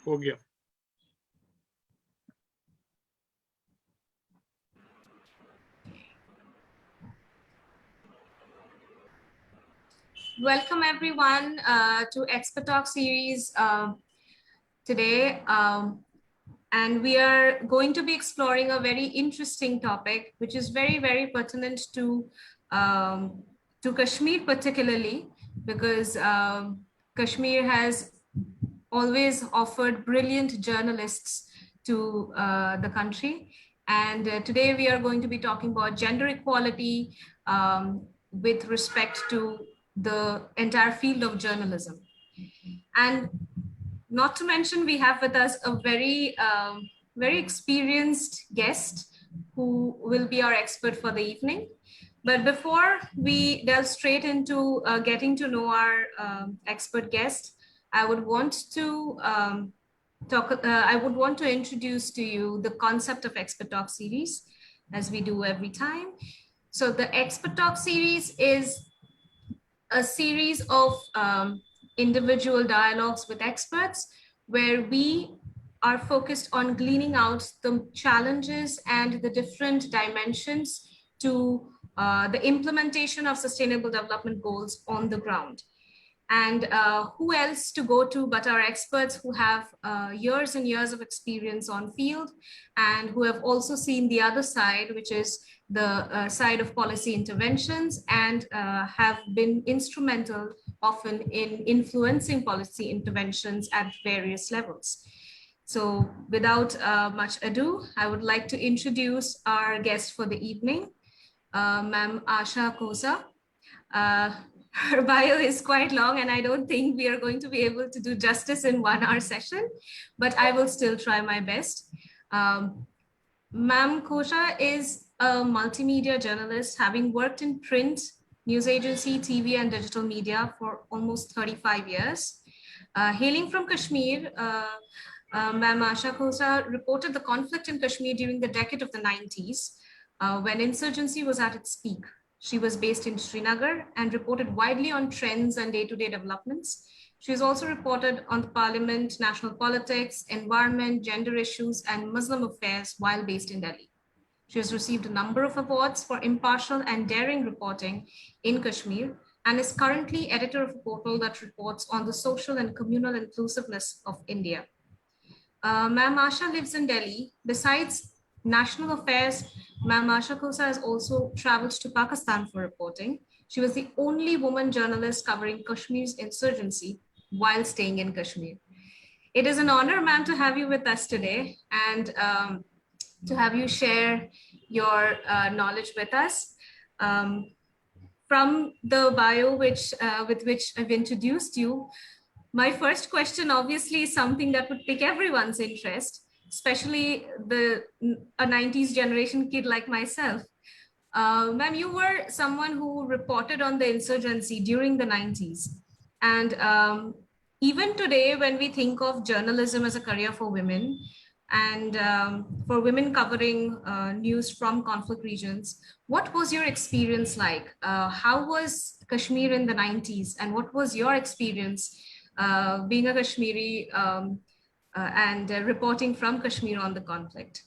हो गया। Welcome everyone to Expert Talk series today. And we are going to be exploring a very interesting topic, which is very, very pertinent to Kashmir particularly, because Kashmir has always offered brilliant journalists to the country. And today we are going to be talking about gender equality with respect to the entire field of journalism. And not to mention, we have with us a very experienced guest who will be our expert for the evening. But before we delve straight into getting to know our expert guest, I would want to I would want to introduce to you the concept of Expert Talk series, as we do every time. So the Expert Talk series is a series of individual dialogues with experts where we are focused on gleaning out the challenges and the different dimensions to the implementation of sustainable development goals on the ground. And who else to go to but our experts who have years and years of experience on field and who have also seen the other side, which is the side of policy interventions, and have been instrumental often in influencing policy interventions at various levels. So without much ado, I would like to introduce our guest for the evening, Ma'am Asha Khosa. Her bio is quite long and I don't think we are going to be able to do justice in 1 hour session, but I will still try my best. Ma'am Khosa is a multimedia journalist, having worked in print, news agency, TV and digital media for almost 35 years. Hailing from Kashmir, Ma'am Asha Khosa reported the conflict in Kashmir during the decade of the 90s, when insurgency was at its peak. She was based in Srinagar and reported widely on trends and day-to-day developments. She has also reported on the parliament, national politics, environment, gender issues, and Muslim affairs while based in Delhi. She has received a number of awards for impartial and daring reporting in Kashmir and is currently editor of a portal that reports on the social and communal inclusiveness of India. Ma'am Asha lives in Delhi. Besides national affairs, Ma'am Asha Khosa has also traveled to Pakistan for reporting. She was the only woman journalist covering Kashmir's insurgency while staying in Kashmir. It is an honor, ma'am, to have you with us today and to have you share your knowledge with us. From the bio with which I've introduced you, my first question obviously is something that would pique everyone's interest, especially a 90s generation kid like myself. Ma'am, you were someone who reported on the insurgency during the 90s. And even today, when we think of journalism as a career for women, and for women covering news from conflict regions, what was your experience like? How was Kashmir in the 90s? And what was your experience being a Kashmiri and reporting from Kashmir on the conflict?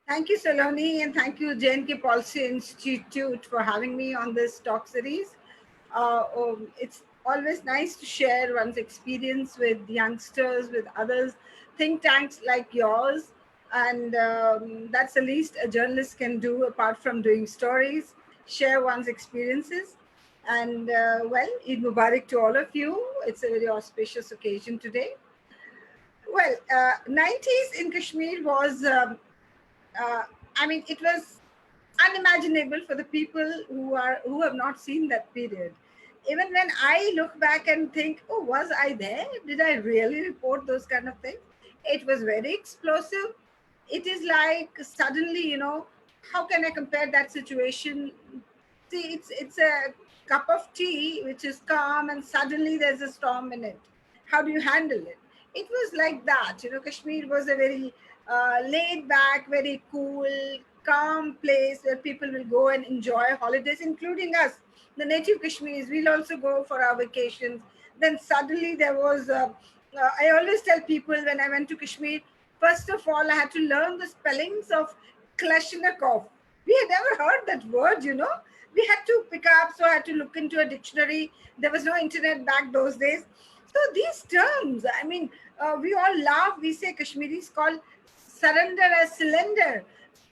Thank you, Saloni, and thank you, J&K Policy Institute, for having me on this talk series. It's always nice to share one's experience with youngsters, with others, think tanks like yours, and that's the least a journalist can do apart from doing stories, share one's experiences. And well, Eid Mubarak to all of you. It's a very auspicious occasion today. Well, 90s in Kashmir was, I mean, it was unimaginable for the people who have not seen that period. Even when I look back and think, oh, was I there? Did I really report those kind of things? It was very explosive. It is like suddenly, how can I compare that situation? See, it's a cup of tea which is calm, and suddenly there's a storm in it. How do you handle it? It was like that. Kashmir was a very laid back, very cool, calm place where people will go and enjoy holidays, including us, the native Kashmiris. We'll also go for our vacations. Then suddenly there was I always tell people when I went to Kashmir, first of all, I had to learn the spellings of Kalashnikov. We had never heard that word, you know. We had to pick up, so I had to look into a dictionary. There was no internet back those days. So these terms, I mean, we all laugh. We say Kashmiris call surrender as cylinder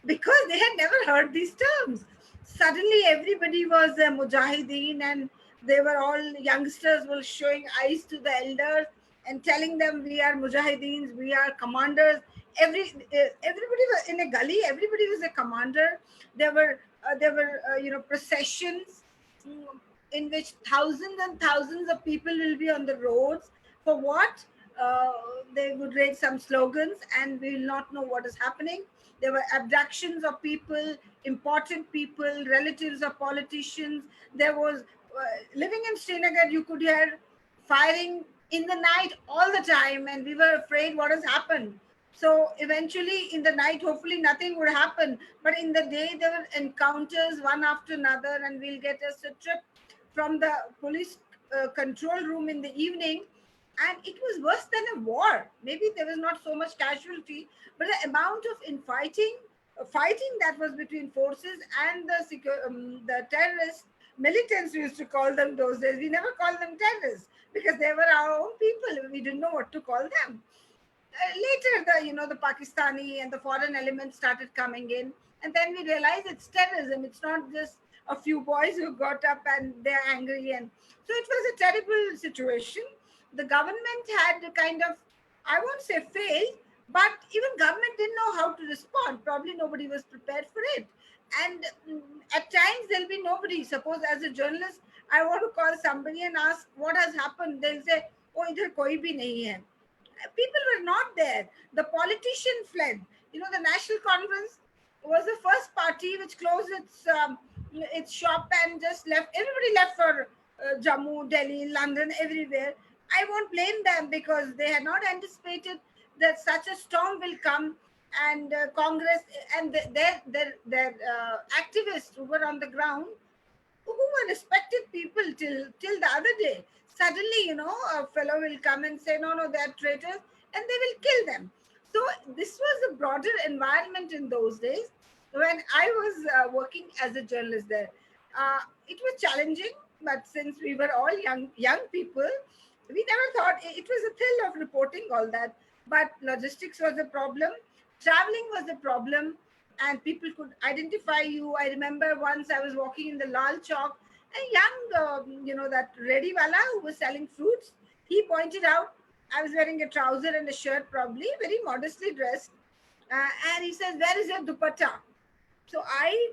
because they had never heard these terms. Suddenly, everybody was a mujahideen, and they were all youngsters were showing eyes to the elders and telling them we are mujahideens, we are commanders. Everybody was in a gully. Everybody was a commander. There were processions, mm, in which thousands and thousands of people will be on the roads. For what? Uh, they would raise some slogans, and we will not know what is happening. There were abductions of people, important people, relatives of politicians. There was living in Srinagar, you could hear firing in the night all the time, and we were afraid what has happened. So eventually, in the night, hopefully nothing would happen. But in the day, there were encounters one after another, and we'll get us a trip from the police control room in the evening. And it was worse than a war. Maybe there was not so much casualty, but the amount of fighting that was between forces and the terrorists, militants we used to call them those days. We never called them terrorists because they were our own people. We didn't know what to call them. Later, the Pakistani and the foreign elements started coming in, and then we realized it's terrorism. It's not just a few boys who got up and they're angry, and so it was a terrible situation. The government had a kind of, I won't say failed, but even government didn't know how to respond. Probably nobody was prepared for it, and at times there'll be nobody. Suppose as a journalist, I want to call somebody and ask what has happened. They'll say, "Oh, idhar koi bhi nahi hai." People were not there. The politician fled. The National Conference was the first party which closed its shop and just left. Everybody left for Jammu, Delhi, London, everywhere. I won't blame them because they had not anticipated that such a storm will come, and Congress and their activists who were on the ground, who were respected people till the other day. Suddenly, a fellow will come and say, no, they're traitors, and they will kill them. So this was a broader environment in those days when I was working as a journalist there. It was challenging, but since we were all young people, we never thought it was a thrill of reporting all that. But logistics was a problem, traveling was a problem, and people could identify you. I remember once I was walking in the Lal Chowk, a young, that ready wala who was selling fruits. He pointed out I was wearing a trouser and a shirt, probably very modestly dressed, and he says, "Where is your dupatta?" So I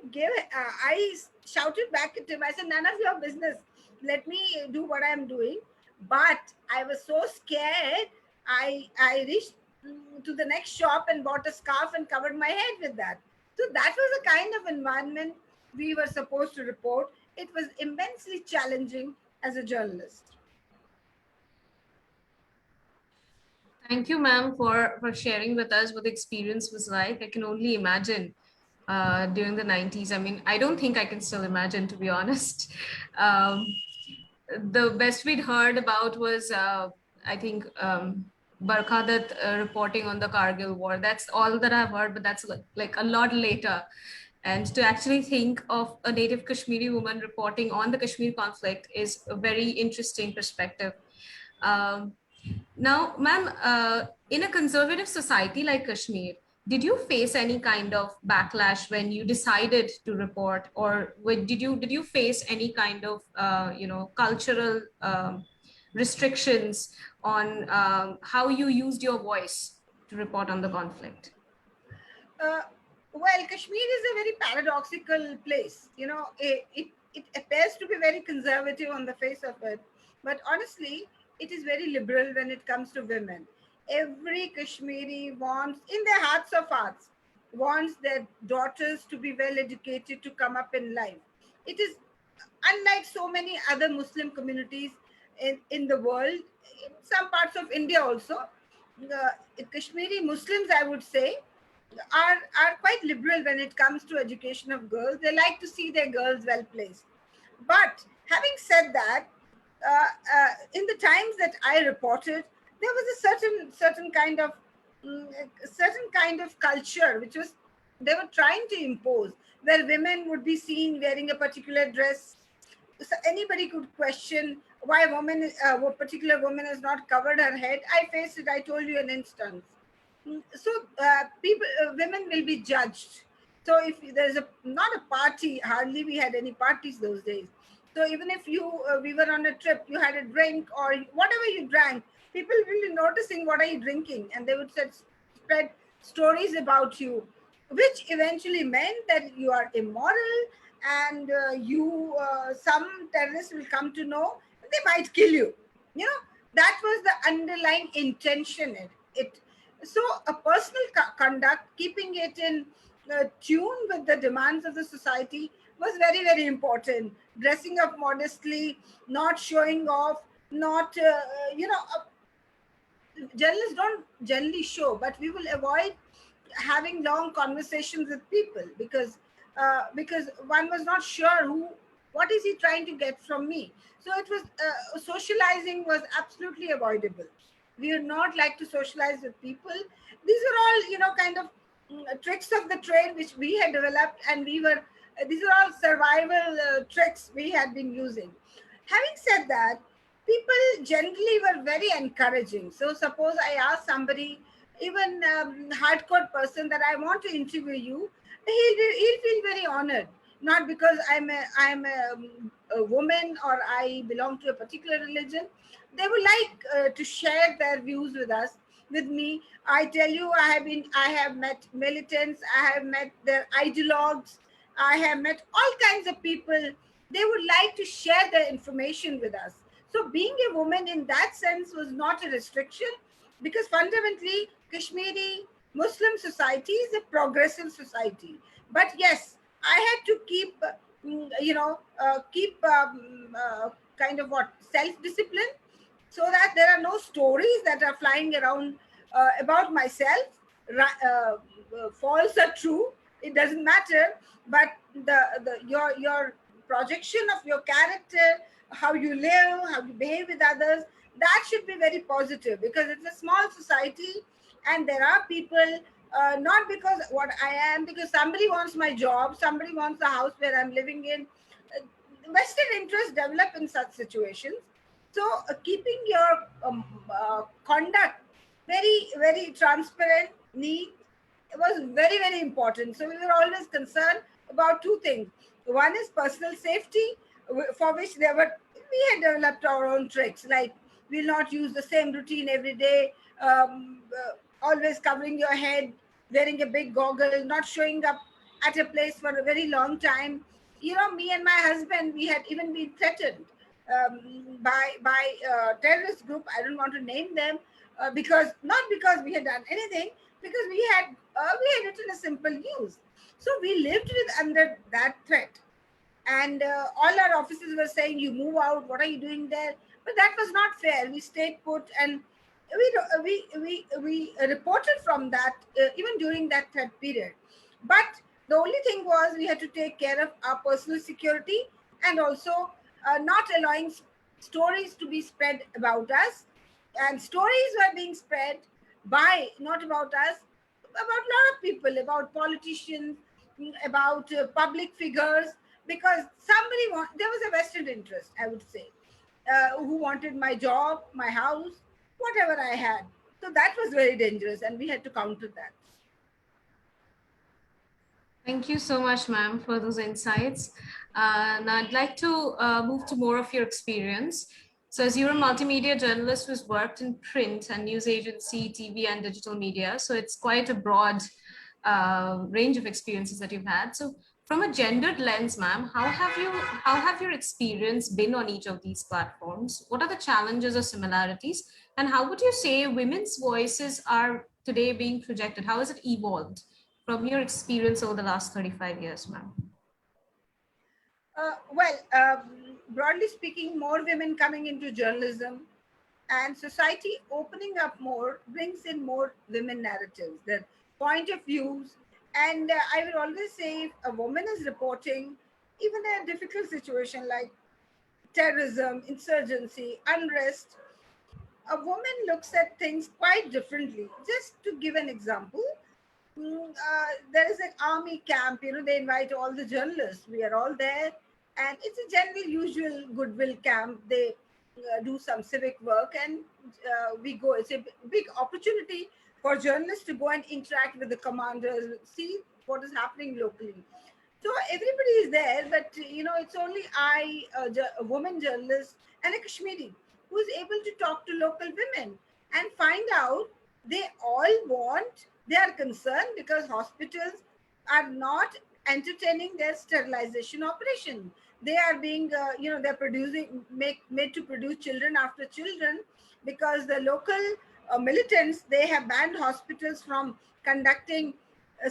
shouted back at him. I said, "None of your business. Let me do what I'm doing." But I was so scared. I reached to the next shop and bought a scarf and covered my head with that. So that was the kind of environment we were supposed to report. It was immensely challenging as a journalist. Thank you, ma'am, for sharing with us what the experience was like. I can only imagine during the 90s. I mean, I don't think I can still imagine, to be honest. Um, the best we'd heard about was, I think, Barkhadat reporting on the Kargil war. That's all that I've heard, but that's like a lot later. And to actually think of a native Kashmiri woman reporting on the Kashmir conflict is a very interesting perspective. Um, Now, ma'am, in a conservative society like Kashmir, did you face any kind of backlash when you decided to report, or did you face any kind of cultural restrictions on how you used your voice to report on the conflict? Uh, well, Kashmir is a very paradoxical place. It appears to be very conservative on the face of it, but honestly, it is very liberal when it comes to women. Every Kashmiri wants, in their hearts of hearts, wants their daughters to be well educated to come up in life. It is unlike so many other Muslim communities in the world, in some parts of India also. Kashmiri Muslims, I would say, are quite liberal when it comes to education of girls. They like to see their girls well placed. But having said that, in the times that I reported, there was a certain kind of certain kind of culture which was they were trying to impose, where women would be seen wearing a particular dress. So anybody could question why a particular woman has not covered her head. I faced it. I told you an instance. So women will be judged. So if there's a not a party, hardly we had any parties those days. So even if we were on a trip, you had a drink or whatever you drank, people will be noticing what are you drinking, and they would spread stories about you, which eventually meant that you are immoral, and you some terrorists will come to know they might kill you. You know, that was the underlying intention. It so a personal conduct, keeping it in tune with the demands of the society, was very, very important. Dressing up modestly, not showing off, not journalists don't generally show, but we will avoid having long conversations with people because one was not sure what is he trying to get from me. So it was socializing was absolutely avoidable. We would not like to socialize with people. These are all kind of tricks of the trade which we had developed, and we were these are all survival tricks we had been using. Having said that, people generally were very encouraging. So suppose I ask somebody, even hardcore person, that I want to interview you, he'll feel very honored. Not because I'm a woman or I belong to a particular religion. They would like to share their views with us, with me. I tell you, I have met militants, I have met their ideologues, I have met all kinds of people. They would like to share their information with us. So being a woman in that sense was not a restriction, because fundamentally Kashmiri Muslim society is a progressive society. But yes, I had to keep kind of what self-discipline, so that there are no stories that are flying around about myself. False or true, it doesn't matter. But your projection of your character, how you live, how you behave with others, that should be very positive, because it's a small society, and there are people, not because what I am, because somebody wants my job, somebody wants the house where I'm living in. Vested interests develop in such situations. So keeping your conduct very, very transparent, neat, was very, very important. So we were always concerned about two things. One is personal safety, for which we had developed our own tricks, like we'll not use the same routine every day, always covering your head, wearing a big goggle, not showing up at a place for a very long time. Me and my husband, we had even been threatened by terrorist group. I don't want to name them, because not because we had done anything, because we had written a simple news. So we lived with under that threat, and all our officers were saying, "You move out. What are you doing there?" But that was not fair. We stayed put, and we reported from that even during that threat period. But the only thing was we had to take care of our personal security, and also not allowing stories to be spread about us. And stories were being spread by, not about us, about a lot of people, about politicians, about public figures, because there was a vested interest, I would say, who wanted my job, my house, whatever I had. So that was very dangerous, and we had to counter that. Thank you so much, ma'am, for those insights. Now I'd like to move to more of your experience. So as you're a multimedia journalist who's worked in print and news agency, TV and digital media, so it's quite a broad range of experiences that you've had. So from a gendered lens, ma'am, how have your experience been on each of these platforms? What are the challenges or similarities? And how would you say women's voices are today being projected? How has it evolved from your experience over the last 35 years, ma'am? Broadly speaking, more women coming into journalism and society opening up more brings in more women narratives, their point of views. And I will always say, if a woman is reporting even a difficult situation like terrorism, insurgency, unrest, a woman looks at things quite differently. Just to give an example, there is an army camp, they invite all the journalists. We are all there, and it's a general usual goodwill camp. They do some civic work, and we go. It's a big opportunity for journalists to go and interact with the commanders, see what is happening locally. So everybody is there, but it's only a woman journalist, and a Kashmiri who is able to talk to local women and find out they all want, they are concerned because hospitals are not entertaining their sterilization operation. They are being, they're made to produce children after children, because the local militants, they have banned hospitals from conducting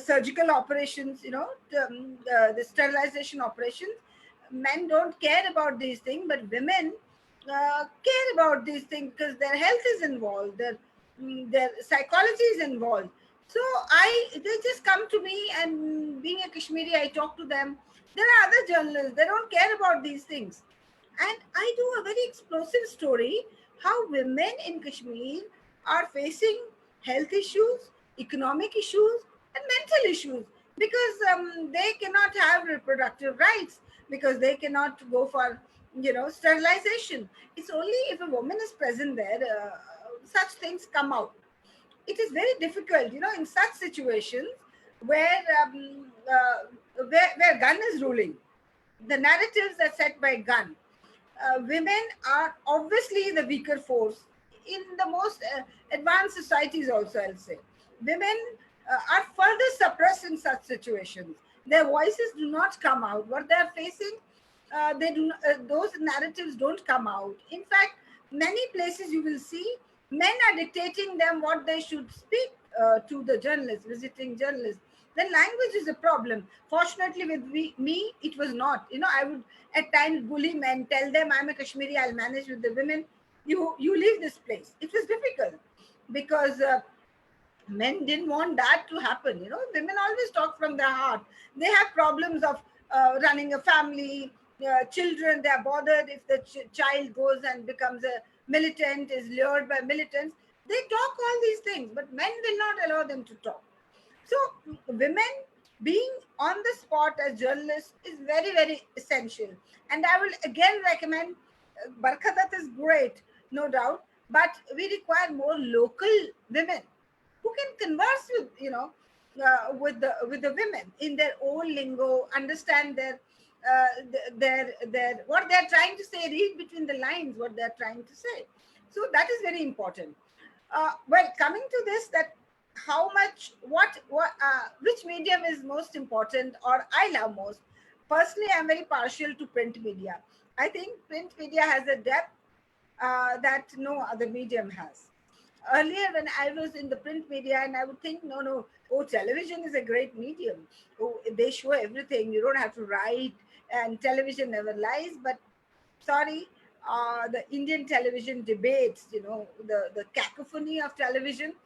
surgical operations, the sterilization operations. Men don't care about these things, but women care about these things because their health is involved, their psychology is involved. So they just come to me, and being a Kashmiri, I talk to them. There are other journalists, they don't care about these things. And I do a very explosive story how women in Kashmir are facing health issues, economic issues, and mental issues, because they cannot have reproductive rights, because they cannot go for sterilization. It's only if a woman is present there, such things come out. It is very difficult, in such situations where where gun is ruling. The narratives are set by gun. Women are obviously the weaker force in the most advanced societies also, I'll say. Women are further suppressed in such situations. Their voices do not come out. What they are facing, those narratives don't come out. In fact, many places you will see men are dictating them what they should speak to the journalists, visiting journalists. Then language is a problem. Fortunately, with me, it was not. I would at times bully men, tell them I'm a Kashmiri, I'll manage with the women. You leave this place. It was difficult because men didn't want that to happen. Women always talk from their heart. They have problems of running a family, children. They are bothered if the child goes and becomes a militant, is lured by militants. They talk all these things, but men will not allow them to talk. So women being on the spot as journalists is very, very essential. And I will again recommend, Barkhadat is great, no doubt, but we require more local women who can converse with, with the women in their own lingo, understand their what they're trying to say, read between the lines what they're trying to say. So that is very important. Well, coming to this, that how much, which medium is most important or I love most. Personally, I'm very partial to print media. I think print media has a depth that no other medium has. Earlier, when I was in the print media, and I would think, no, oh, television is a great medium. Oh, they show everything. You don't have to write, and television never lies. But sorry, the Indian television debates, the cacophony of television,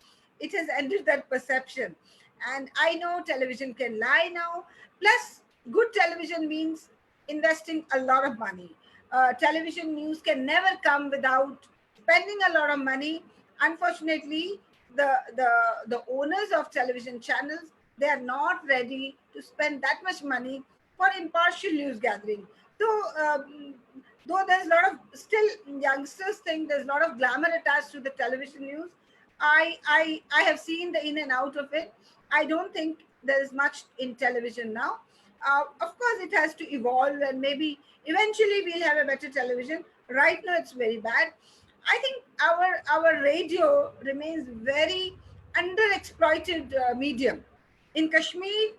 it has ended that perception. And I know television can lie now. Plus, good television means investing a lot of money. Television news can never come without spending a lot of money. Unfortunately, the owners of television channels, they are not ready to spend that much money for impartial news gathering. So though there's a lot of, still youngsters think there's a lot of glamour attached to the television news. I have seen the in and out of it. I don't think there is much in television now. Of course, it has to evolve, and maybe eventually we'll have a better television. Right now, it's very bad. I think our radio remains very underexploited medium in Kashmir.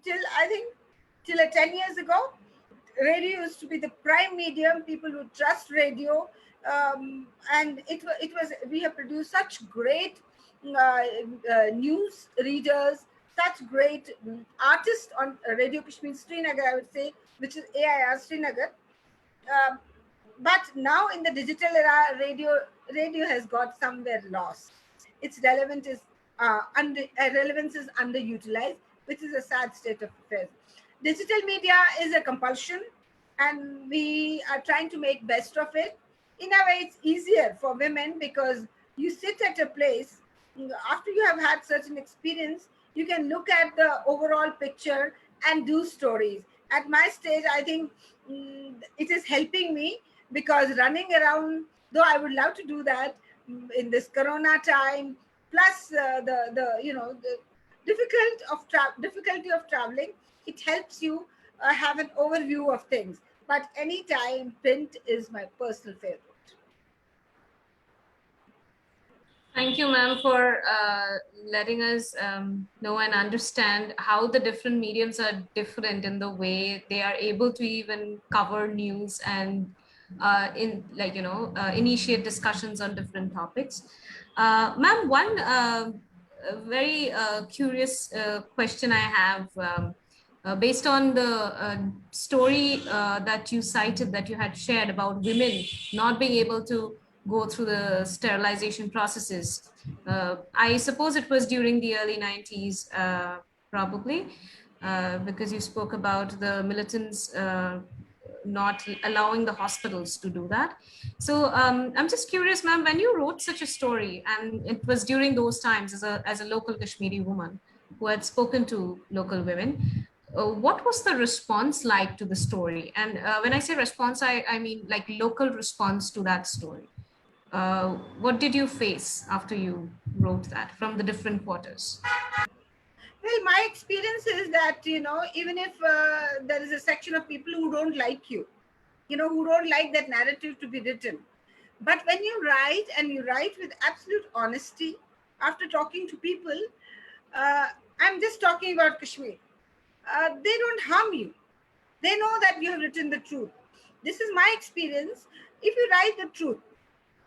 Till I think till 10 years ago, radio used to be the prime medium. People would trust radio, and it was we have produced such great news readers, such great artists on Radio Kashmir Srinagar, I would say, which is AIR Srinagar. Um, but now in the digital era, radio has got somewhere lost. Its relevance is underutilized, which is a sad state of affairs. Digital media is a compulsion, and we are trying to make best of it. In a way, it's easier for women because you sit at a place, after you have had such an experience, you can look at the overall picture and do stories. At my stage, I think it is helping me, because running around, though I would love to do that in this Corona time, plus the the difficulty of traveling, it helps you have an overview of things. But anytime, print is my personal favorite. Thank you, ma'am, for letting us know and understand how the different mediums are different in the way they are able to even cover news and initiate discussions on different topics. Ma'am, one very curious question I have. Based on the story that you cited, that you had shared about women not being able to go through the sterilization processes. I suppose it was during the early 90s, probably, because you spoke about the militants not allowing the hospitals to do that. So I'm just curious, ma'am, when you wrote such a story, and it was during those times as a local Kashmiri woman who had spoken to local women, what was the response like to the story? And when I say response, I mean like local response to that story. What did you face after you wrote that from the different quarters? Well, my experience is that, even if there is a section of people who don't like you, who don't like that narrative to be written. But when you write, and you write with absolute honesty, after talking to people, uh, I'm just talking about Kashmir, they don't harm you. They know that you have written the truth. This is my experience. If you write the truth,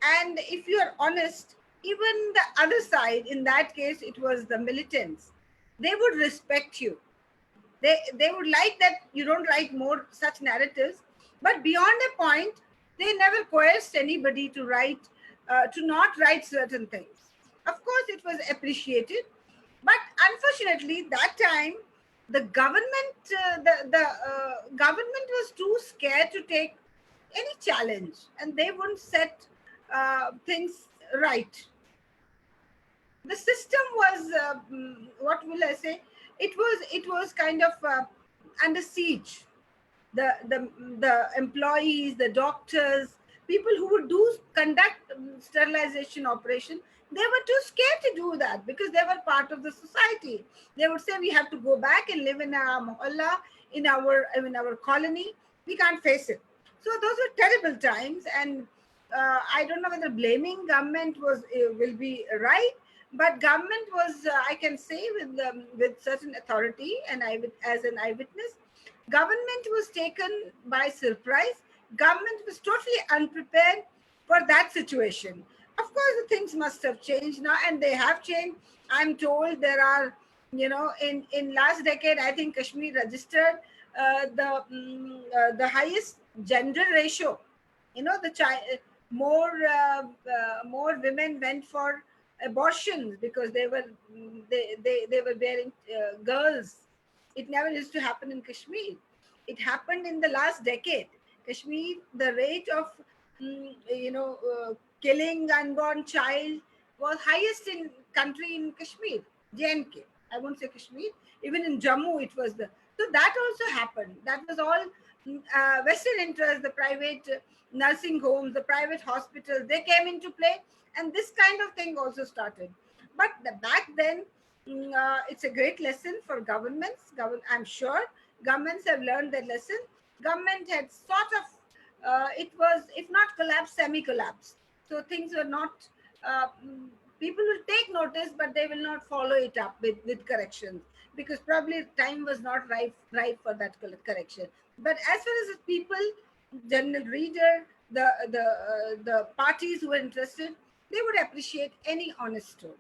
and if you are honest, even the other side, in that case, it was the militants, they would respect you. They would like that you don't write more such narratives. But beyond a point, they never coerced anybody to write, to not write certain things. Of course, it was appreciated, but unfortunately, that time the government, the government was too scared to take any challenge, and they wouldn't set things right. The system was, what will I say, it was kind of under siege. The employees, the doctors, people who would conduct sterilization operation, they were too scared to do that, because they were part of the society. They would say, we have to go back and live in our mohalla, in our colony. We can't face it. So those were terrible times. And I don't know whether blaming government will be right, but government was, I can say with certain authority, and as an eyewitness, government was taken by surprise. Government was totally unprepared for that situation. Of course, the things must have changed now, and they have changed. I'm told there are, in last decade, I think Kashmir registered the highest gender ratio. The child, more women went for abortions, because they were bearing girls. It never used to happen in Kashmir. It happened in the last decade. Kashmir, the rate of killing unborn child was highest in country in Kashmir, JNK. I won't say Kashmir. Even in Jammu, it was the. So that also happened. That was all Western interest, the private nursing homes, the private hospitals. They came into play, and this kind of thing also started. But back then, it's a great lesson for governments. I'm sure governments have learned their lesson. Government had sort of, it was, if not collapsed, semi-collapsed. So things were not, uh, people will take notice, but they will not follow it up with corrections, because probably time was not right for that correction. But as far as the people, general reader, the parties who were interested, they would appreciate any honest story.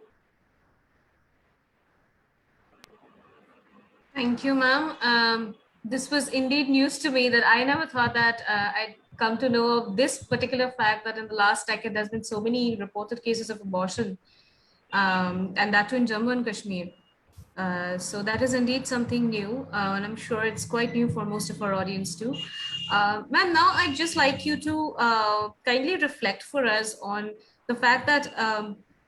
Thank you, ma'am. This was indeed news to me that I never thought that I'd come to know of this particular fact that in the last decade there's been so many reported cases of abortion, and that too in Jammu and Kashmir. So that is indeed something new, and I'm sure it's quite new for most of our audience too. Ma'am, now I'd just like you to kindly reflect for us on the fact that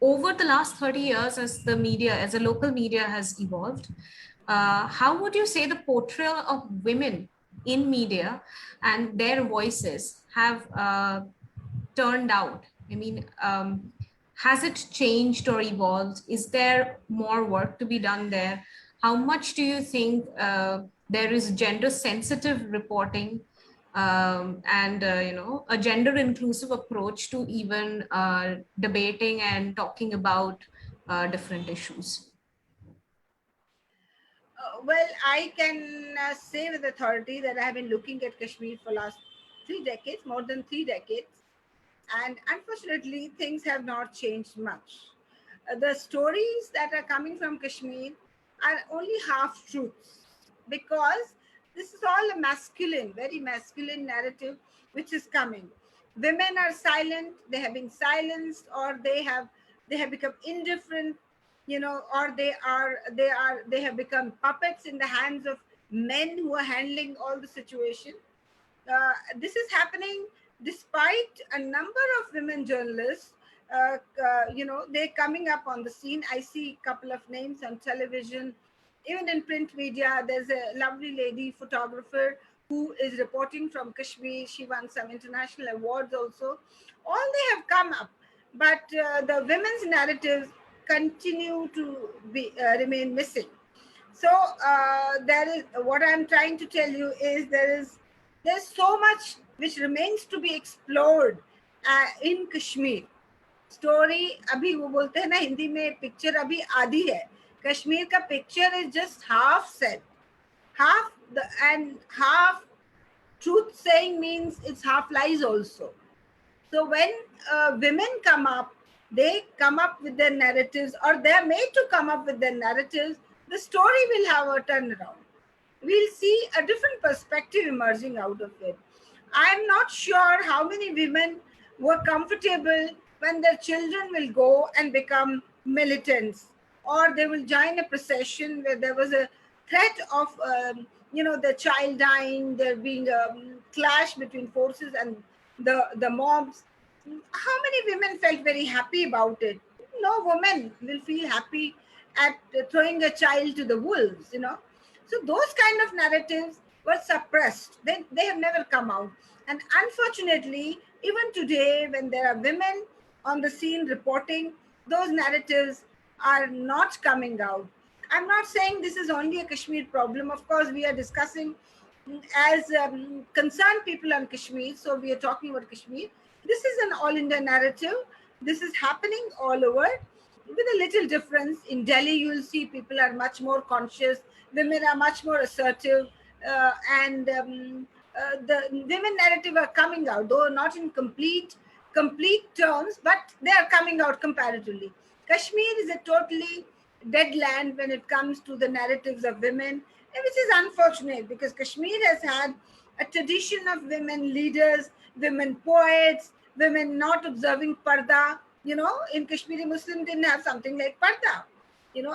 over the last 30 years, as the media, as a local media has evolved, how would you say the portrayal of women in media and their voices have turned out? I mean, has it changed or evolved? Is there more work to be done there? How much do you think there is gender sensitive reporting and a gender inclusive approach to even debating and talking about different issues? Well, I can say with authority that I have been looking at Kashmir for last 3 decades, more than 3 decades, and unfortunately, things have not changed much. The stories that are coming from Kashmir are only half truths because this is all a masculine, very masculine narrative which is coming. Women are silent; they have been silenced, or they have become indifferent, or they have become puppets in the hands of men who are handling all the situation. This is happening despite a number of women journalists. They're coming up on the scene. I see a couple of names on television, even in print media. There's a lovely lady photographer who is reporting from Kashmir. She won some international awards also. All they have come up, but the women's narratives continue to be remain missing. So there is what I'm trying to tell you is there's so much which remains to be explored in Kashmir. Story अभी वो बोलते हैं ना हिंदी में picture अभी आधी है कश्मीर का picture is just half set half the and half truth saying means it's half lies also. So when women come up, they come up with their narratives, or they're made to come up with their narratives. The story will have a turnaround. We'll see a different perspective emerging out of it. I'm not sure how many women were comfortable when their children will go and become militants, or they will join a procession where there was a threat of the child dying, there being a clash between forces and the mobs. How many women felt very happy about it? No woman will feel happy at throwing a child to the wolves. So those kind of narratives were suppressed. They have never come out. And unfortunately, even today, when there are women on the scene reporting, those narratives are not coming out. I'm not saying this is only a Kashmir problem. Of course, we are discussing as concerned people on Kashmir. So we are talking about Kashmir. This is an all India narrative. This is happening all over with a little difference. In Delhi, you will see people are much more conscious. Women are much more assertive. And the women narrative are coming out, though not in complete terms, but they are coming out comparatively. Kashmir is a totally dead land when it comes to the narratives of women, which is unfortunate because Kashmir has had a tradition of women leaders, women poets, women not observing parda. In Kashmiri Muslim didn't have something like parda.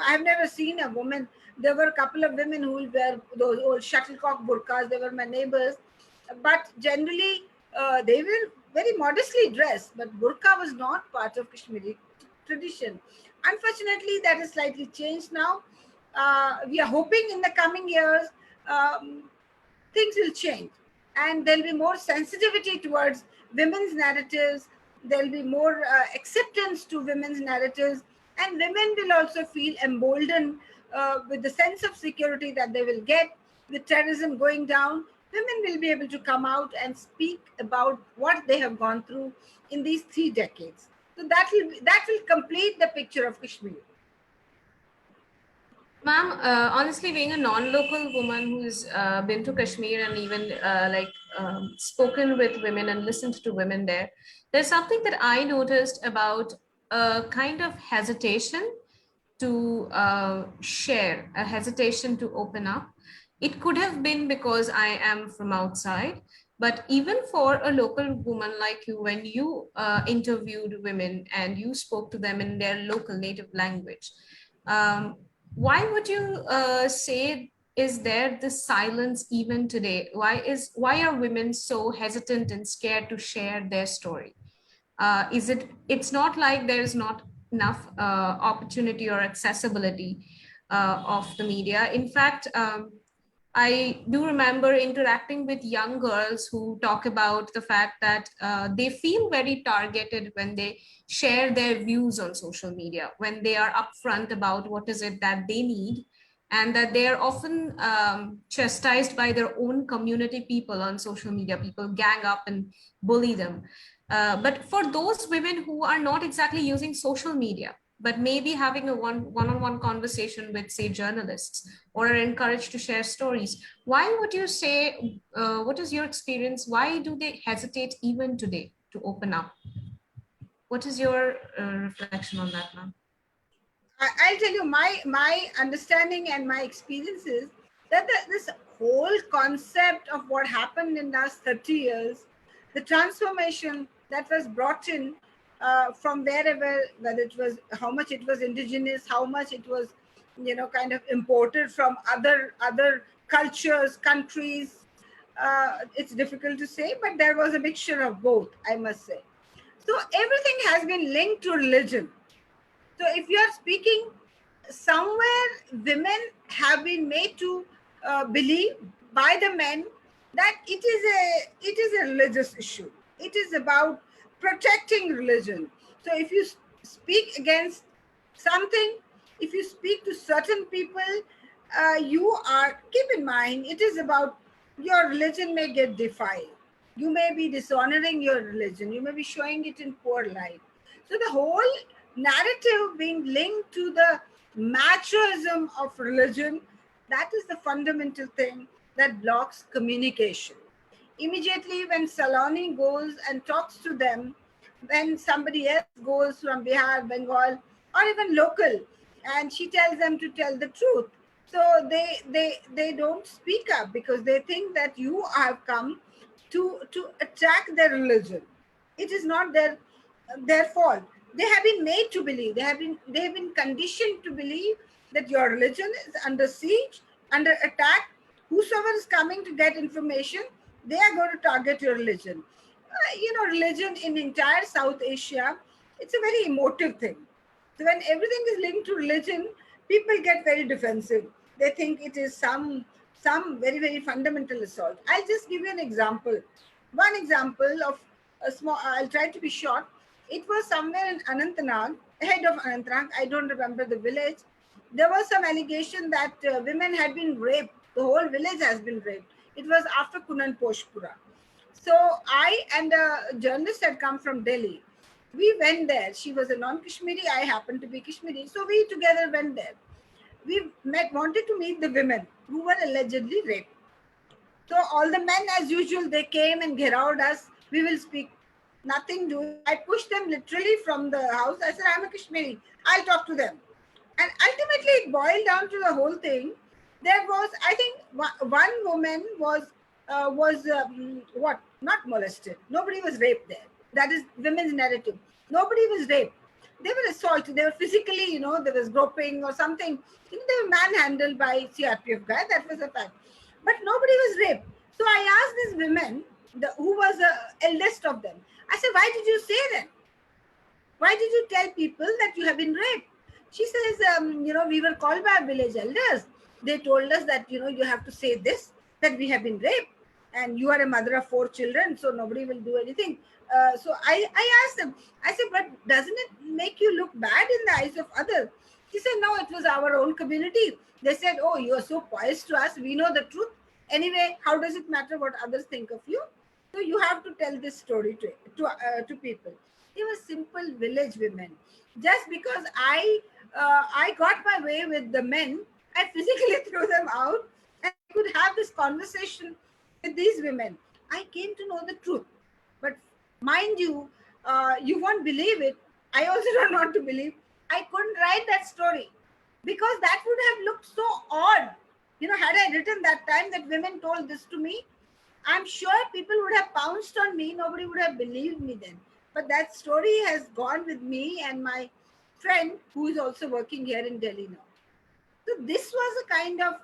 I've never seen a woman. There were a couple of women who will wear those old shuttlecock burqas. They were my neighbors. But generally, they were very modestly dressed. But burqa was not part of Kashmiri tradition. Unfortunately, that is slightly changed now. We are hoping in the coming years things will change and there'll be more sensitivity towards women's narratives. There'll be more acceptance to women's narratives, and women will also feel emboldened with the sense of security that they will get with terrorism going down. Women will be able to come out and speak about what they have gone through in these 3 decades. So that will complete the picture of Kashmir. Ma'am, honestly, being a non-local woman who's been to Kashmir and even spoken with women and listened to women there, there's something that I noticed about a kind of hesitation to share, a hesitation to open up. It could have been because I am from outside, but even for a local woman like you, when you interviewed women and you spoke to them in their local native language, um, why would you say is there this silence even today? Why are women so hesitant and scared to share their story? It's not like there's not enough opportunity or accessibility of the media. In fact, I do remember interacting with young girls who talk about the fact that they feel very targeted when they share their views on social media, when they are upfront about what is it that they need, and that they are often chastised by their own community people on social media. People gang up and bully them. But for those women who are not exactly using social media, but maybe having a one-on-one conversation with, say, journalists, or are encouraged to share stories, why would you say, what is your experience? Why do they hesitate even today to open up? What is your reflection on that, ma'am? I'll tell you my understanding and my experience is that this whole concept of what happened in the last 30 years, the transformation that was brought in from wherever, whether it was how much it was indigenous, how much it was, kind of imported from other cultures, countries. It's difficult to say, but there was a mixture of both, I must say. So everything has been linked to religion. So if you are speaking, somewhere women have been made to believe by the men that it is a religious issue. It is about protecting religion. So if you speak against something, if you speak to certain people, you are, keep in mind, it is about your religion may get defiled. You may be dishonoring your religion. You may be showing it in poor light. So the whole narrative being linked to the machoism of religion, that is the fundamental thing that blocks communication. Immediately when Saloni goes and talks to them, when somebody else goes from Bihar, Bengal, or even local, and she tells them to tell the truth, so they don't speak up because they think that you have come to attack their religion. It is not their fault. They have been made to believe, they have been conditioned to believe that your religion is under siege, under attack. Whosoever is coming to get information, they are going to target your religion. Religion in entire South Asia, it's a very emotive thing. So when everything is linked to religion, people get very defensive. They think it is some very, very fundamental assault. I'll just give you an example. One example of a small, I'll try to be short. It was somewhere in Anantnag, head of Anantnag, I don't remember the village. There was some allegation that women had been raped. The whole village has been raped. It was after Kunan Poshpura. So I and a journalist had come from Delhi. We went there. She was a non-Kashmiri. I happened to be Kashmiri. So we together went there. We wanted to meet the women who were allegedly raped. So all the men, as usual, they came and gherawed us. We will speak. Nothing doing. I pushed them literally from the house. I said, I'm a Kashmiri. I'll talk to them. And ultimately, it boiled down to the whole thing. There was, I think, one woman was what, not molested. Nobody was raped there. That is women's narrative. Nobody was raped. They were assaulted. They were physically, there was groping or something. They were manhandled by CRPF guy. That was a fact. But nobody was raped. So I asked these women, who was the eldest of them. I said, why did you say that? Why did you tell people that you have been raped? She says, we were called by our village elders. They told us that, you have to say this, that we have been raped. And you are a mother of 4 children, so nobody will do anything. So I asked them, I said, but doesn't it make you look bad in the eyes of others? She said, no, it was our own community. They said, oh, you are so poised to us. We know the truth. Anyway, how does it matter what others think of you? So you have to tell this story to people. They were simple village women. Just because I got my way with the men, I physically threw them out and I could have this conversation with these women. I came to know the truth. But mind you, you won't believe it. I also don't want to believe. I couldn't write that story because that would have looked so odd. Had I written that time that women told this to me, I'm sure people would have pounced on me. Nobody would have believed me then. But that story has gone with me and my friend who is also working here in Delhi now. So this was a kind of,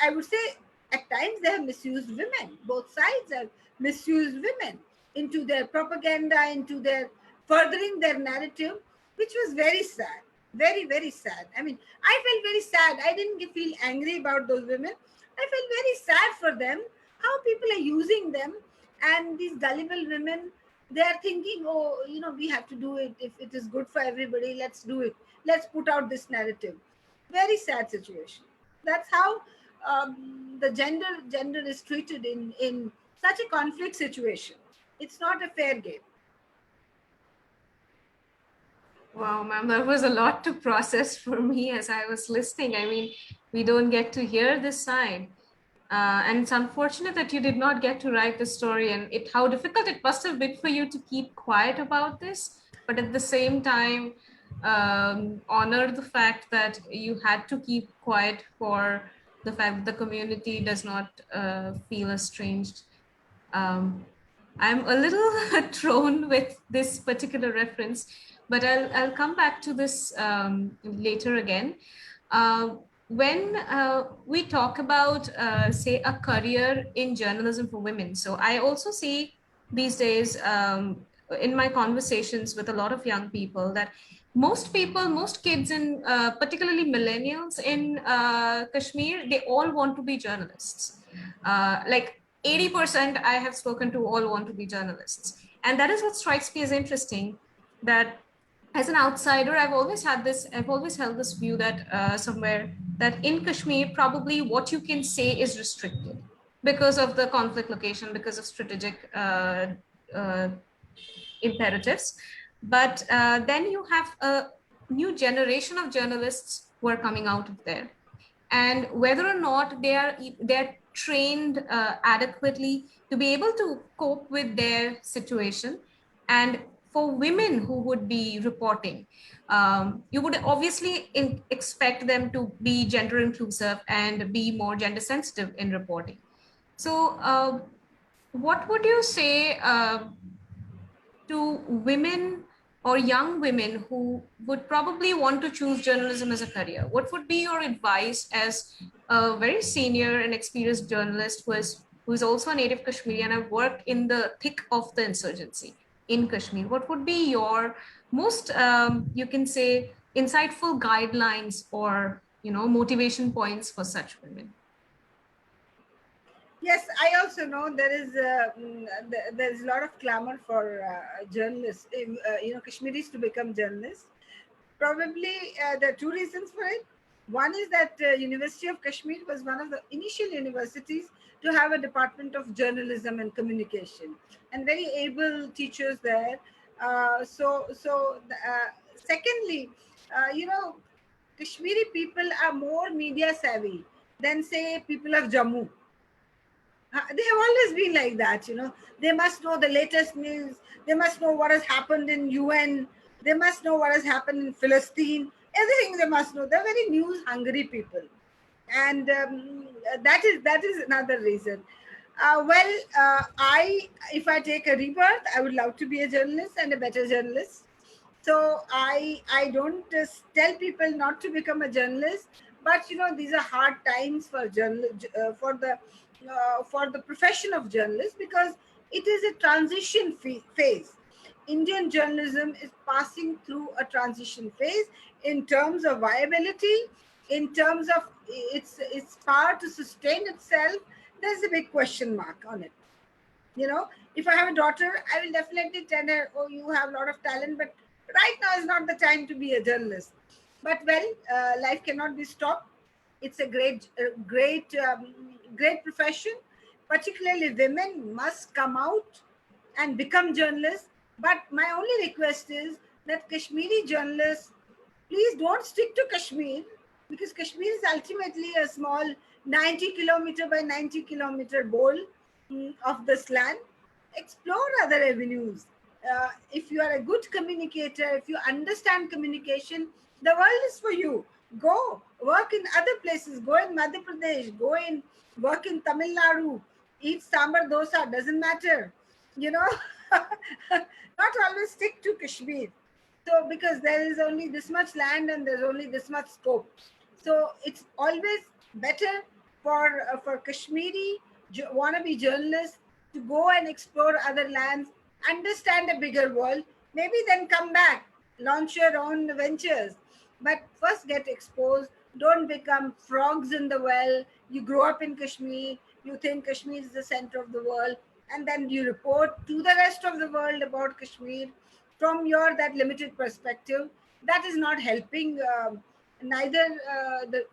I would say at times they have misused women. Both sides have misused women into their propaganda, into their furthering their narrative, which was very sad. Very, very sad. I mean, I felt very sad. I didn't feel angry about those women. I felt very sad for them, how people are using them. And these gullible women, they are thinking, oh, we have to do it. If it is good for everybody, let's do it. Let's put out this narrative. Very sad situation. That's how the gender is treated in such a conflict situation. It's not a fair game. Wow, ma'am, that was a lot to process for me as I was listening. I mean, we don't get to hear this side. And it's unfortunate that you did not get to write the story, and how difficult it must have been for you to keep quiet about this, but at the same time, honor the fact that you had to keep quiet for the fact that the community does not feel estranged. Um, I'm a little thrown with this particular reference, but I'll come back to this later again. Uh, when we talk about, say, a career in journalism for women, so I also see these days in my conversations with a lot of young people that most people, most kids, and particularly millennials in Kashmir, they all want to be journalists. Like 80% I have spoken to all want to be journalists. And that is what strikes me as interesting, that as an outsider, I've always held this view that somewhere that in Kashmir, probably what you can say is restricted because of the conflict location, because of strategic uh, imperatives. But then you have a new generation of journalists who are coming out of there, and whether or not they're trained adequately to be able to cope with their situation. And for women who would be reporting, you would obviously expect them to be gender inclusive and be more gender sensitive in reporting. So what would you say to women or young women who would probably want to choose journalism as a career? What would be your advice as a very senior and experienced journalist who is also a native Kashmiri and have worked in the thick of the insurgency in Kashmir? What would be your most, you can say, insightful guidelines or motivation points for such women? Yes, I also know there is a lot of clamor for journalists, Kashmiris to become journalists. Probably there are two reasons for it. One is that University of Kashmir was one of the initial universities to have a department of journalism and communication, and very able teachers there. Secondly, Kashmiri people are more media savvy than say people of Jammu. They have always been like that. They must know the latest news. They must know what has happened in UN. They must know what has happened in Palestine. Everything they must know. They're very news hungry people, and that is another reason. If I take a rebirth, I would love to be a journalist and a better journalist. So I don't tell people not to become a journalist, but these are hard times for for the profession of journalist, because it is a transition phase. Indian journalism is passing through a transition phase in terms of viability, in terms of its power to sustain itself. There's a big question mark on it. If I have a daughter, I will definitely tell her, oh, you have a lot of talent, but right now is not the time to be a journalist. But life cannot be stopped. It's a great profession. Particularly women must come out and become journalists. But my only request is that Kashmiri journalists, please don't stick to Kashmir, because Kashmir is ultimately a small 90-kilometer by 90-kilometer bowl of this land. Explore other avenues. If you are a good communicator, if you understand communication, the world is for you. Go work in other places. Go in Madhya Pradesh. Go in work in Tamil Nadu. Eat sambar dosa. Doesn't matter. Not always stick to Kashmir. So because there is only this much land and there's only this much scope. So it's always better for Kashmiri wannabe journalists to go and explore other lands, understand a bigger world, maybe then come back, launch your own ventures. But first get exposed. Don't become frogs in the well. You grow up in Kashmir, you think Kashmir is the center of the world, and then you report to the rest of the world about Kashmir from your that limited perspective. That is not helping neither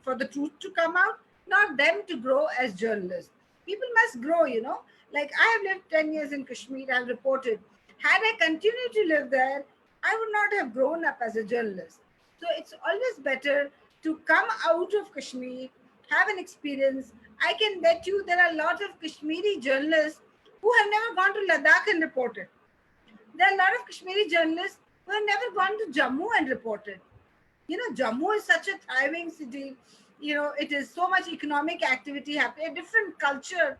for the truth to come out, nor them to grow as journalists. People must grow, you know. Like I have lived 10 years in Kashmir, I've reported. Had I continued to live there, I would not have grown up as a journalist. So it's always better to come out of Kashmir, have an experience. I can bet you there are a lot of Kashmiri journalists who have never gone to Ladakh and reported. There are a lot of Kashmiri journalists who have never gone to Jammu and reported. You know, Jammu is such a thriving city. You know, it is so much economic activity happening, a different culture.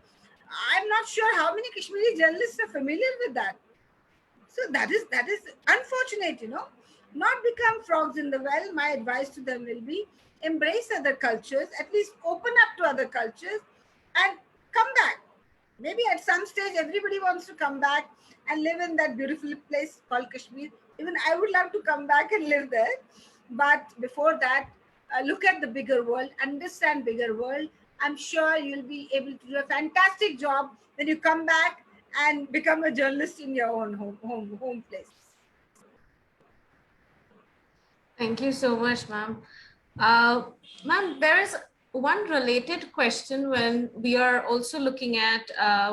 I'm not sure how many Kashmiri journalists are familiar with that. So that is unfortunate, you know. Not become frogs in the well. My advice to them will be embrace other cultures, at least open up to other cultures and come back. Maybe at some stage everybody wants to come back and live in that beautiful place called Kashmir. Even I would love to come back and live there. But before that, look at the bigger world, understand bigger world. I'm sure you'll be able to do a fantastic job when you come back and become a journalist in your own home place. Thank you so much, ma'am. Ma'am, there is one related question when we are also looking at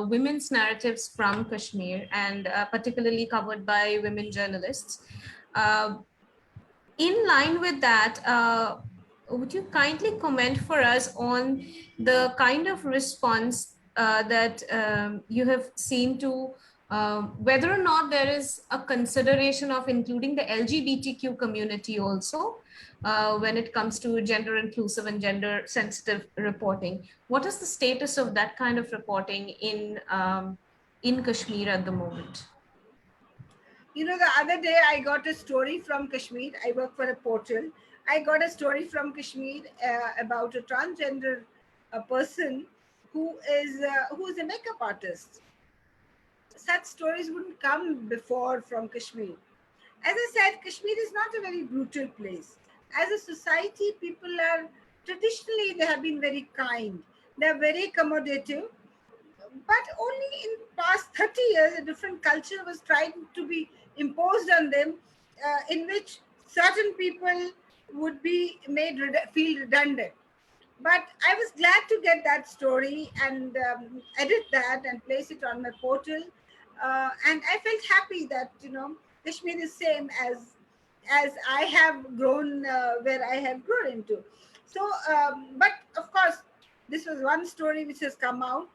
women's narratives from Kashmir and particularly covered by women journalists. Uh, in line with that, would you kindly comment for us on the kind of response that you have seen to whether or not there is a consideration of including the LGBTQ community also when it comes to gender inclusive and gender sensitive reporting? What is the status of that kind of reporting in Kashmir at the moment? You know, the other day I got a story from Kashmir. I work for a portal. I got a story from Kashmir about a transgender person who is a makeup artist. Such stories wouldn't come before from Kashmir. As I said, Kashmir is not a very brutal place. As a society, people are traditionally they have been very kind. They are very accommodative. But only in past 30 years, a different culture was trying to be imposed on them, in which certain people would be made feel redundant. But I was glad to get that story and edit that and place it on my portal. And I felt happy that Kashmir is same as I have grown where I have grown into. So, but of course, this was one story which has come out.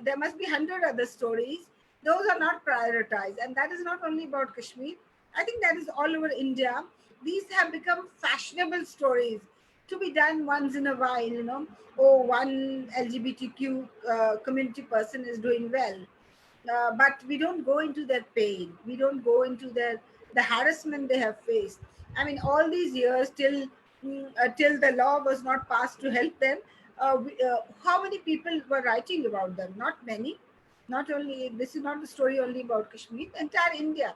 There must be 100 other stories. Those are not prioritized, and that is not only about Kashmir. I think that is all over India. These have become fashionable stories to be done once in a while. Oh, one LGBTQ community person is doing well, but we don't go into their pain. We don't go into the harassment they have faced. I mean, all these years till the law was not passed to help them. How many people were writing about them? Not many. Not only this is not the story only about Kashmir, entire India.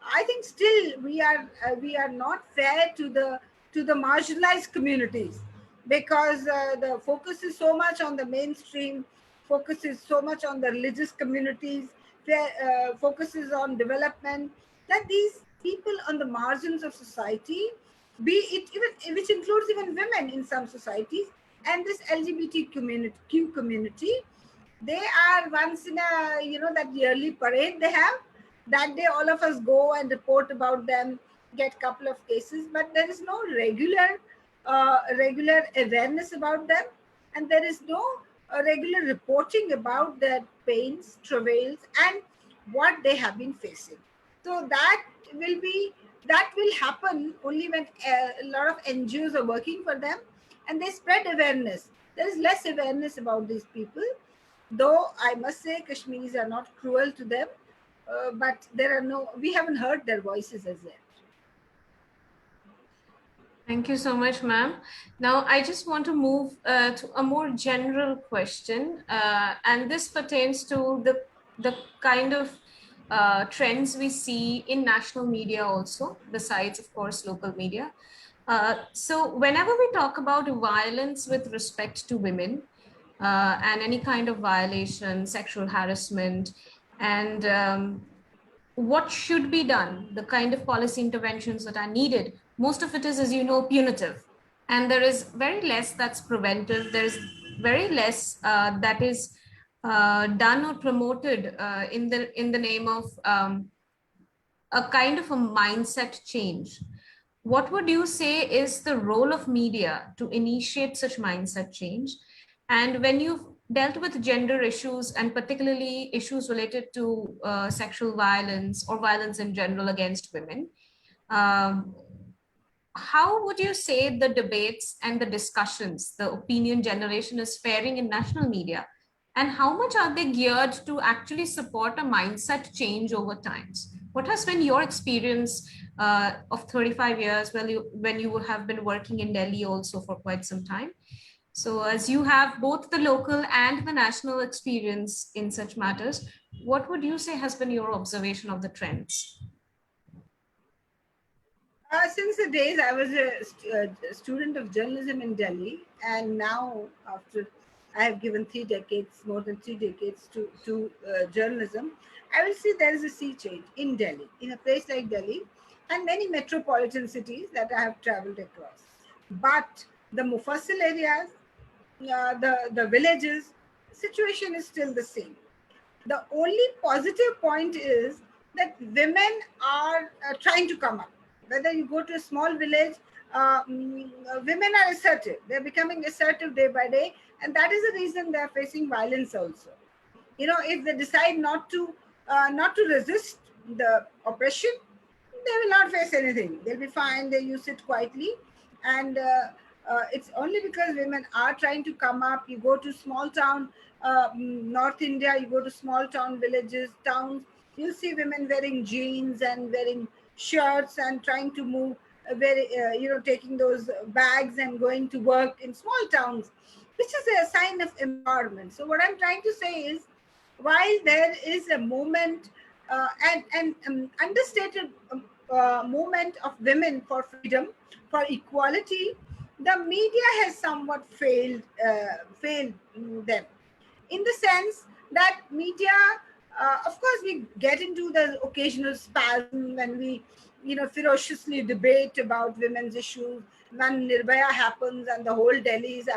I think still we are not fair to the marginalized communities, because the focus is so much on the mainstream, focus is so much on the religious communities, focus is on development, that these people on the margins of society, be it even which includes even women in some societies, and this LGBT community, they are once in a that yearly parade they have. That day all of us go and report about them, get couple of cases, but there is no regular awareness about them, and there is no regular reporting about their pains, travails, and what they have been facing. So that will happen only when a lot of NGOs are working for them and they spread awareness. There is less awareness about these people, though I must say Kashmiris are not cruel to them, but we haven't heard their voices as yet. Thank you so much, ma'am. Now, I just want to move to a more general question, and this pertains to the kind of trends we see in national media also, besides, of course, local media. So, whenever we talk about violence with respect to women and any kind of violation, sexual harassment, and what should be done, the kind of policy interventions that are needed, most of it is, as you know, punitive. And there is very less that's preventive. There's very less that is done or promoted in the name of a kind of a mindset change. What would you say is the role of media to initiate such mindset change? And when you've dealt with gender issues and particularly issues related to sexual violence or violence in general against women, um, how would you say the debates and the discussions, the opinion generation is faring in national media? And how much are they geared to actually support a mindset change over times? What has been your experience of 35 years when you have been working in Delhi also for quite some time? So, as you have both the local and the national experience in such matters, what would you say has been your observation of the trends? Since the days I was a student of journalism in Delhi, and now after I have given 3 decades, more than 3 decades to journalism, I will see there is a sea change in Delhi, in a place like Delhi, and many metropolitan cities that I have traveled across. But the Mufassal areas, the villages, situation is still the same. The only positive point is that women are trying to come up. Whether you go to a small village, women are assertive. They're becoming assertive day by day, and that is the reason they're facing violence also. You know, if they decide not to resist the oppression, they will not face anything. They'll be fine. They use it quietly, and it's only because women are trying to come up. You go to small town, North India. You go to small town villages, towns. You'll see women wearing jeans and wearing shirts and trying to move. Very, taking those bags and going to work in small towns, which is a sign of empowerment. So what I'm trying to say is, while there is a movement and understated movement of women for freedom, for equality, the media has somewhat failed them, in the sense that media, of course, we get into the occasional spasm when we, ferociously debate about women's issues. When Nirbhaya happens and the whole Delhi is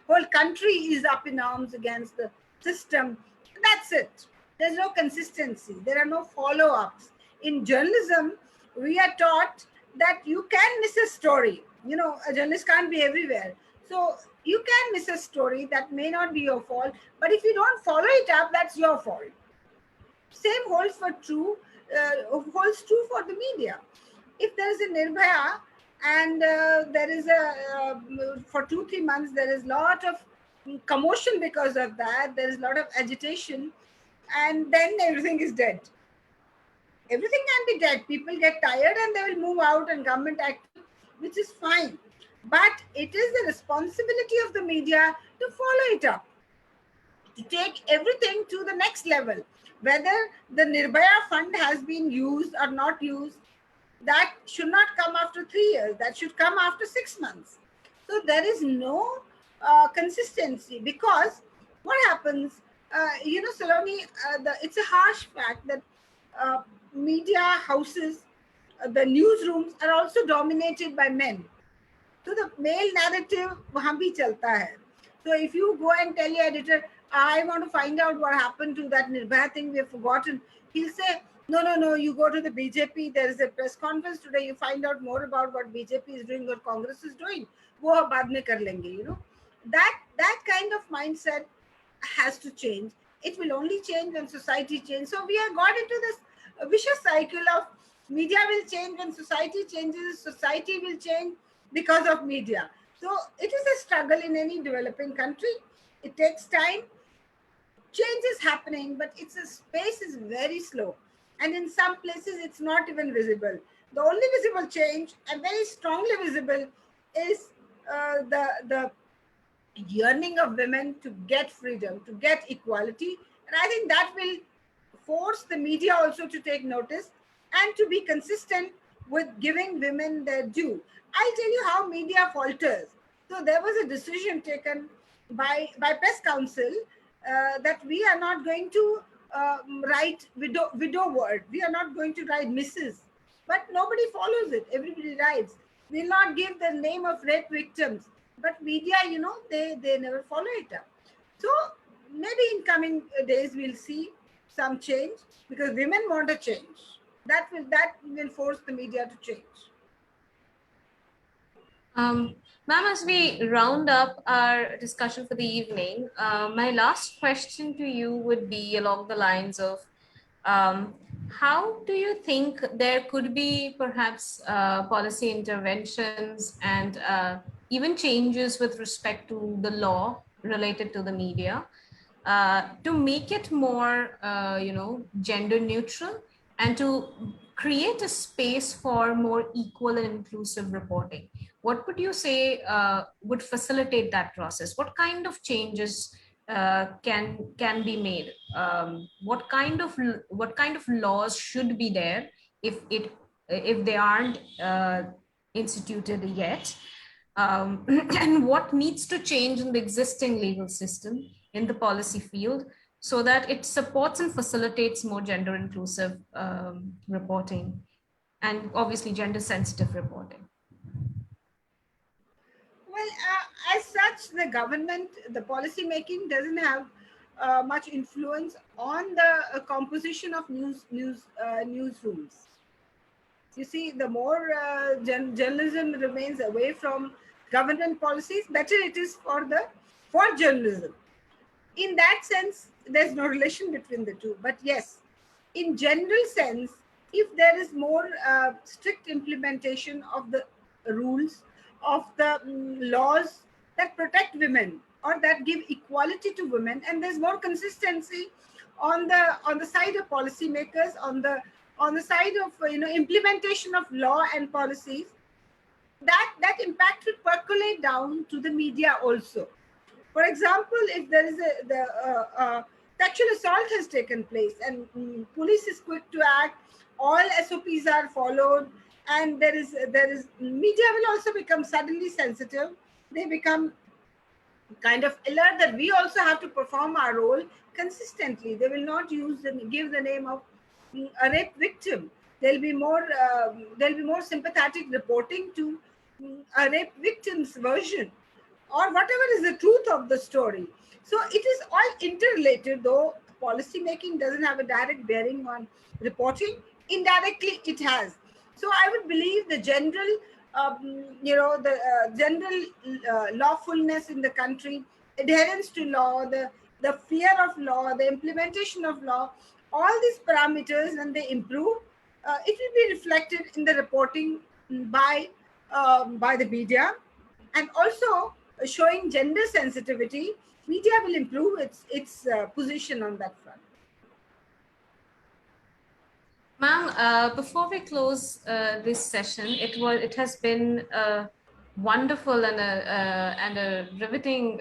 whole country is up in arms against the system. That's it. There's no consistency. There are no follow-ups. In journalism, we are taught that you can miss a story. You know, a journalist can't be everywhere. So you can miss a story that may not be your fault, but if you don't follow it up, that's your fault. Same holds true for the media. If there is a Nirbhaya and there is for 2-3 months there is a lot of commotion because of that, there is a lot of agitation, and then everything is dead. Everything can be dead. People get tired and they will move out and government act, which is fine. But it is the responsibility of the media to follow it up, to take everything to the next level. Whether the Nirbhaya fund has been used or not used, that should not come after 3 years. That should come after 6 months. So there is no consistency, because what happens, Saloni, it's a harsh fact that uh, media houses, the newsrooms are also dominated by men. So the male narrative वहाँ भी चलता है. So if you go and tell your editor, I want to find out what happened to that Nirbhaya thing, we have forgotten, he'll say, no, you go to the BJP, there is a press conference today, you find out more about what BJP is doing, what Congress is doing, वो हम बाद में कर लेंगे, you know. That kind of mindset has to change. It will only change when society changes. So we have got into this vicious cycle of media will change when society changes, society will change because of media. So it is a struggle in any developing country. It takes time. Change is happening, but its a space is very slow. And in some places, it's not even visible. The only visible change, and very strongly visible, is the yearning of women to get freedom, to get equality. And I think that will force the media also to take notice and to be consistent with giving women their due. I'll tell you how media falters. So there was a decision taken by Press Council that we are not going to write widow word. We are not going to write Mrs. But nobody follows it. Everybody writes. We'll not give the name of rape victims. But media, they never follow it up. So maybe in coming days we'll see some change because women want a change. That will force the media to change. Ma'am, as we round up our discussion for the evening, my last question to you would be along the lines of how do you think there could be perhaps policy interventions and even changes with respect to the law related to the media to make it more, gender neutral and to create a space for more equal and inclusive reporting? What would you say would facilitate that process? What kind of changes can be made? What kind of laws should be there if they aren't instituted yet? And what needs to change in the existing legal system in the policy field so that it supports and facilitates more gender inclusive reporting and obviously gender sensitive reporting? Well, as such, the government, the policy making doesn't have much influence on the composition of newsrooms. You see, the more journalism remains away from government policies, better it is for journalism. In that sense, there's no relation between the two. But yes, in general sense, if there is more strict implementation of the rules, of the laws that protect women or that give equality to women, and there's more consistency on the side of policymakers, on the side of implementation of law and policies, that impact will percolate down to the media also. For example, if there is sexual assault has taken place and police is quick to act, all SOPs are followed, and there is media will also become suddenly sensitive. They become kind of alert that we also have to perform our role consistently. They will not give the name of a rape victim. There'll be more sympathetic reporting to a rape victim's version or whatever is the truth of the story. So it is all interrelated, though policy making doesn't have a direct bearing on reporting. Indirectly, it has. So I would believe the general, general lawfulness in the country, adherence to law, the fear of law, the implementation of law, all these parameters, when they improve, it will be reflected in the reporting by the media, and also showing gender sensitivity. Media will improve its position on that front. Ma'am, before we close this session, it has been a wonderful and a riveting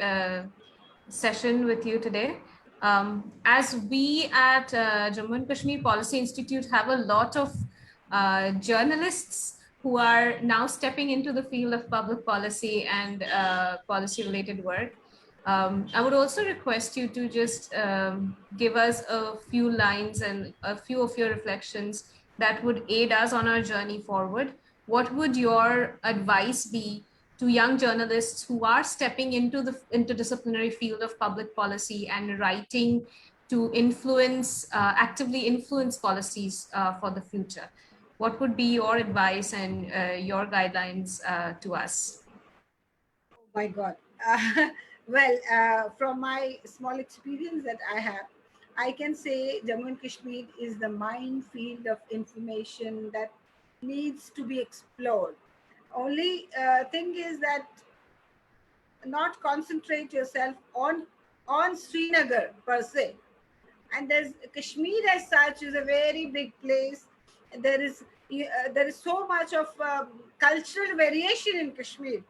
session with you today. As we at Jammu and Kashmir Policy Institute have a lot of journalists who are now stepping into the field of public policy and policy related work, I would also request you to just give us a few lines and a few of your reflections that would aid us on our journey forward. What would your advice be to young journalists who are stepping into the interdisciplinary field of public policy and writing to actively influence policies for the future? What would be your advice and your guidelines to us? Oh my God. From my small experience that I have, I can say Jammu and Kashmir is the minefield of information that needs to be explored. Only thing is that not concentrate yourself on Srinagar per se. And there's Kashmir as such is a very big place. There is There is so much of cultural variation in Kashmir.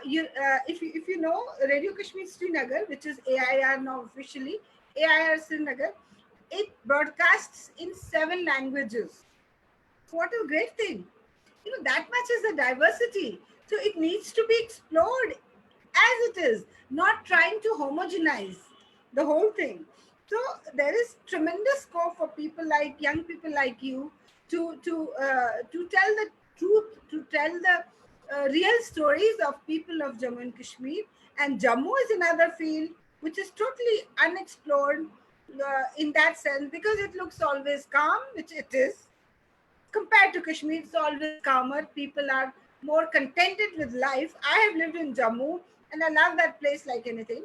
If you know Radio Kashmir Srinagar, which is AIR now officially, AIR Srinagar, it broadcasts in 7 languages. What a great thing! That much is the diversity. So it needs to be explored as it is, not trying to homogenize the whole thing. So there is tremendous scope for people like young people like you to tell the truth, to tell the real stories of people of Jammu and Kashmir. And Jammu is another field which is totally unexplored in that sense, because it looks always calm, which it is. Compared to Kashmir, it's always calmer. People are more contented with life. I have lived in Jammu and I love that place like anything.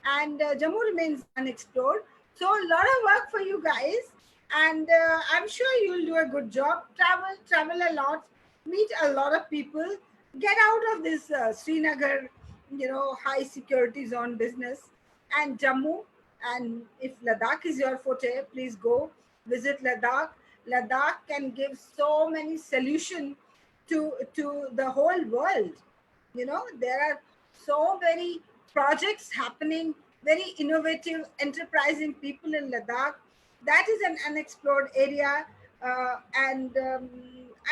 And Jammu remains unexplored. So a lot of work for you guys. And I'm sure you'll do a good job. Travel a lot, meet a lot of people, get out of this Srinagar, high security zone business, and Jammu. And if Ladakh is your forte, please go visit Ladakh. Ladakh can give so many solutions to the whole world. There are so many projects happening, very innovative, enterprising people in Ladakh. That is an unexplored area, and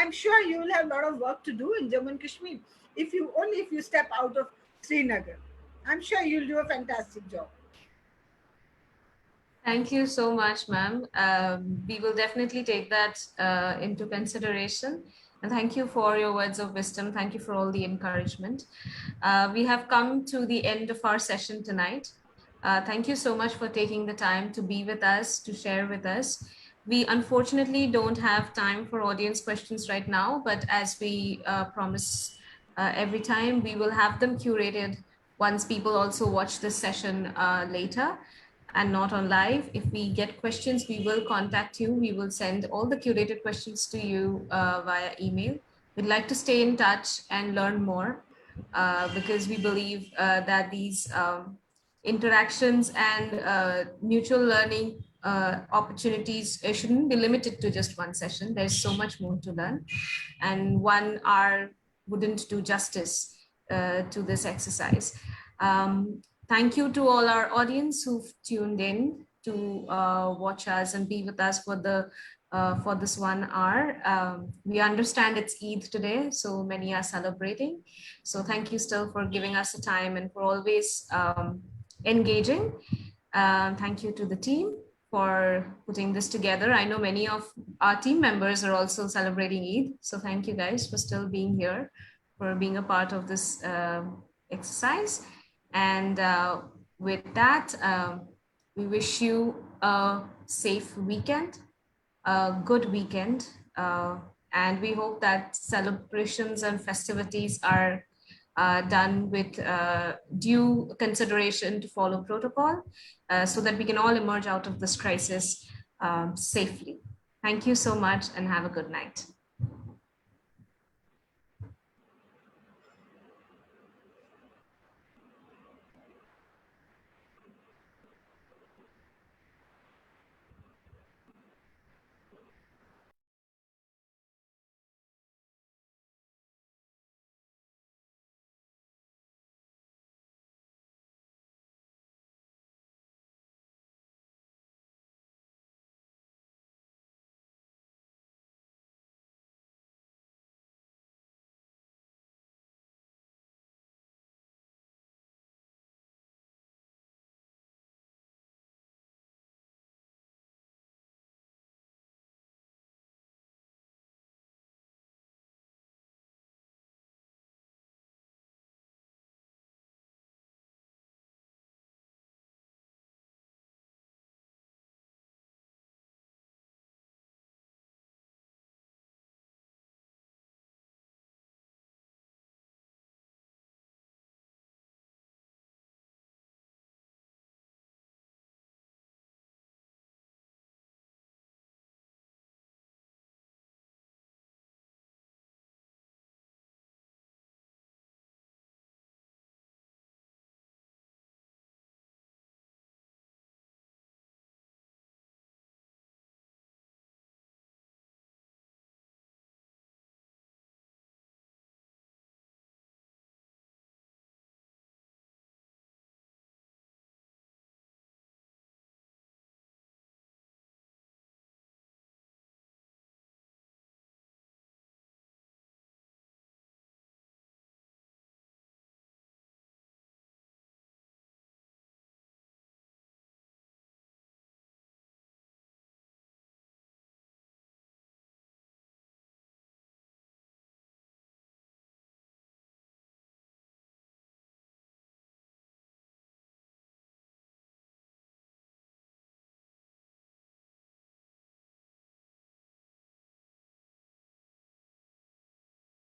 I'm sure you will have a lot of work to do in Jammu and Kashmir if you step out of Srinagar. I'm sure you'll do a fantastic job. Thank you so much, ma'am. We will definitely take that into consideration. And thank you for your words of wisdom. Thank you for all the encouragement. We have come to the end of our session tonight. Thank you so much for taking the time to be with us, to share with us. We unfortunately don't have time for audience questions right now, but as we promise every time, we will have them curated once people also watch this session later and not on live. If we get questions, we will contact you. We will send all the curated questions to you via email. We'd like to stay in touch and learn more because we believe that these interactions and mutual learning opportunities shouldn't be limited to just one session. There's so much more to learn, and 1 hour wouldn't do justice to this exercise. Thank you to all our audience who've tuned in to watch us and be with us for this 1 hour. We understand it's Eid today, so many are celebrating. So thank you still for giving us the time and for always engaging. Thank you to the team for putting this together. I know many of our team members are also celebrating Eid. So thank you guys for still being here, for being a part of this exercise. And with that, we wish you a safe weekend, a good weekend. And we hope that celebrations and festivities are done with due consideration to follow protocol so that we can all emerge out of this crisis safely. Thank you so much and have a good night.